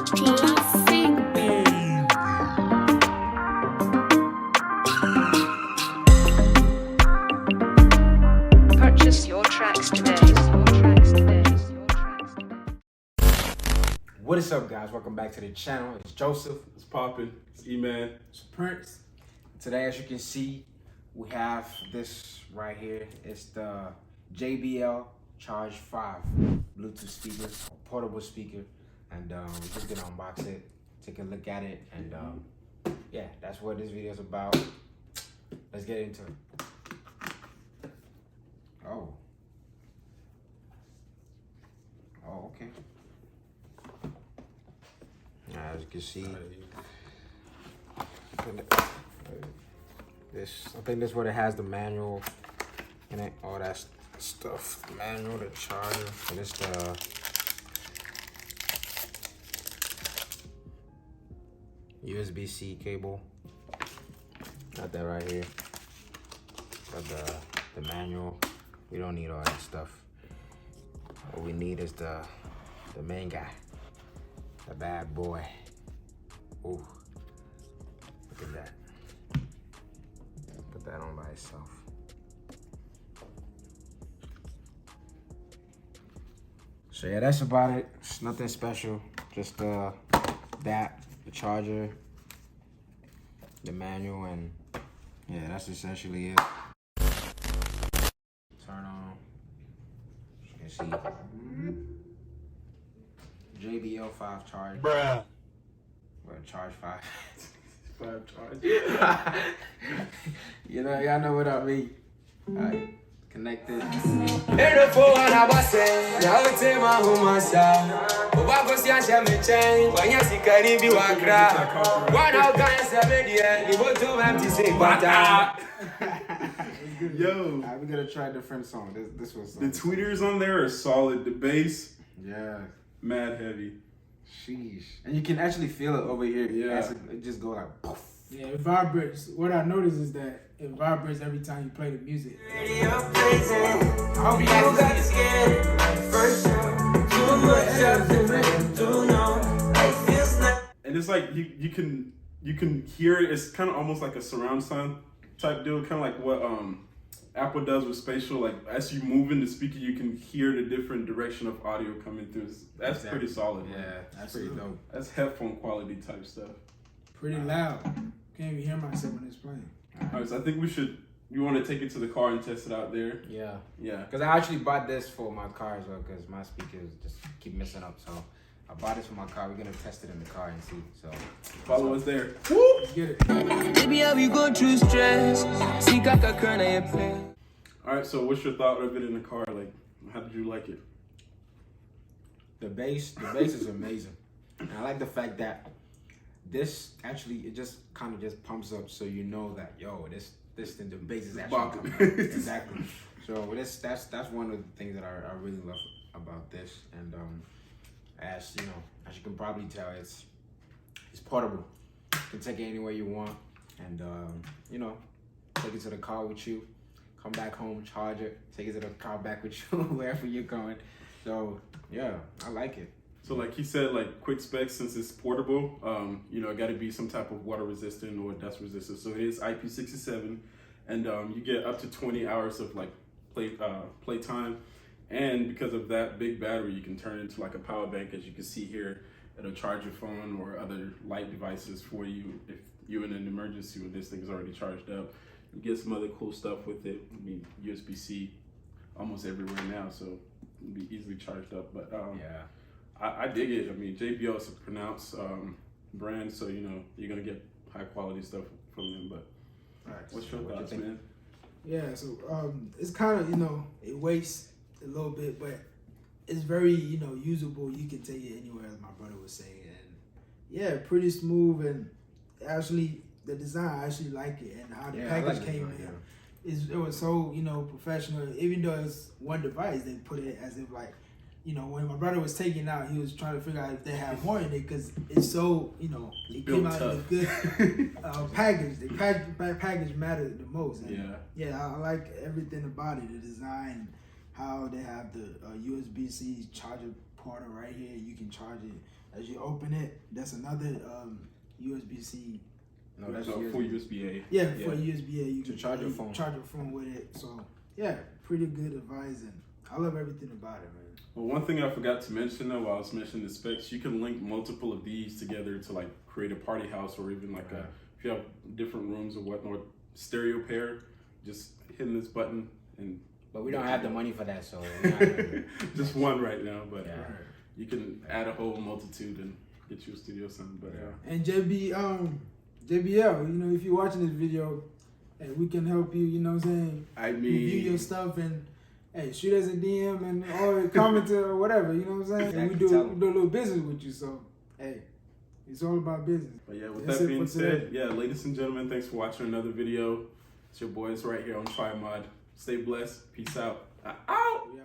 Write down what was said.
Purchase your tracks today. What is up, guys? Welcome back to the channel. It's Joseph. It's poppin'. It's E-Man. It's Prince. Today, as you can see, we have this right here. It's the JBL Charge 5 Bluetooth speaker, or portable speaker. And we're just gonna unbox it, take a look at it, and yeah, that's what this video is about. Let's get into it. Oh, okay. As you can see, I think this is what it has, the manual in it, all that stuff. The manual, the charger, and it's the USB-C cable. Got that right here. Got the manual. We don't need all that stuff. What we need is the main guy. The bad boy. Ooh, look at that. Put that on by itself. So yeah, that's about it. It's nothing special. Just that, the charger, the manual, and yeah, that's essentially it. Turn on. You can see. JBL 5 Charge. Bruh. Or Charge 5. 5 Charge. You know, y'all know what I mean. Alright, connected. Yo. Alright, we're gonna try a different song. This was The tweeters on there are solid. The bass, yeah. mad heavy. Sheesh. And you can actually feel it over here. Yeah. It just go like poof. Yeah, it vibrates. What I noticed is that it vibrates every time you play the music. I hope you guys can see it. And it's like you can hear it. It's kind of almost like a surround sound type deal, kind of like what Apple does with spatial. Like as you move in the speaker, you can hear the different direction of audio coming through. That's Exactly. pretty solid. Yeah, Man. that's pretty dope. That's headphone quality type stuff. Pretty loud. Can't even hear myself when it's playing. All right, so I think you want to take it to the car and test it out there. Yeah. Yeah. Because I actually bought this for my car as well, because my speakers just keep messing up. So I bought this for my car. We're gonna test it in the car and see. So Follow us there. Let's get it. Baby, how we go through stress? See, kaka kana ye pain. All right, so what's your thought of it in the car? Like, how did you like it? the bass is amazing. And I like the fact that this actually, it just kind of just pumps up, so you know that this the bass is actually coming up. Exactly. So that's one of the things that I really love about this. And as you can probably tell, it's portable. You can take it anywhere you want, and take it to the car with you. Come back home, charge it, take it to the car back with you wherever you're going. So yeah, I like it. So like he said, like quick specs, since it's portable, it got to be some type of water resistant or dust resistant. So it is IP67, and you get up to 20 hours of like play time. And because of that big battery, you can turn it into like a power bank, as you can see here. It'll charge your phone or other light devices for you if you're in an emergency when this thing is already charged up. You get some other cool stuff with it. I mean, USB-C almost everywhere now, so it'll be easily charged up. But Yeah. I dig it. I mean, JBL is a pronounced brand, so you're gonna get high quality stuff from them. But what's your thoughts, man? Yeah, so it's kind of, it weighs a little bit, but it's very, usable. You can take it anywhere, as my brother was saying. And yeah, pretty smooth, and actually the design, I actually like it, and how the package came in. It was so, professional. Even though it's one device, they put it as if like, when my brother was taking it out, he was trying to figure out if they have more in it, because it's so, it came out in a good package. The package mattered the most. And yeah, I like everything about it, the design, how they have the USB-C charger portal right here. You can charge it. As you open it, that's another USB-C. No, that's for USB-A. Yeah, for USB-A. You To can charge your phone. Charge your phone with it. So, yeah, pretty good advice. And I love everything about it, man. Well, one thing I forgot to mention though, while I was mentioning the specs, you can link multiple of these together to like create a party house, or even like if you have different rooms or whatnot, stereo pair, just hitting this button and. But we don't have the money for that, so we're not gonna just one right now. But Yeah. you can add a whole multitude and get you a studio sound. But And JBL, you know, if you're watching this video, hey, we can help you. You know what I'm saying? I mean, Review your stuff and. Hey, shoot us a DM and or comment or whatever, you know what I'm saying? And we do a little business with you, so hey, it's all about business. But yeah, with That's that it being for today. said, yeah, ladies and gentlemen, thanks for watching another video. It's your boys right here on Trimod. Stay blessed. Peace out. Out. Yeah.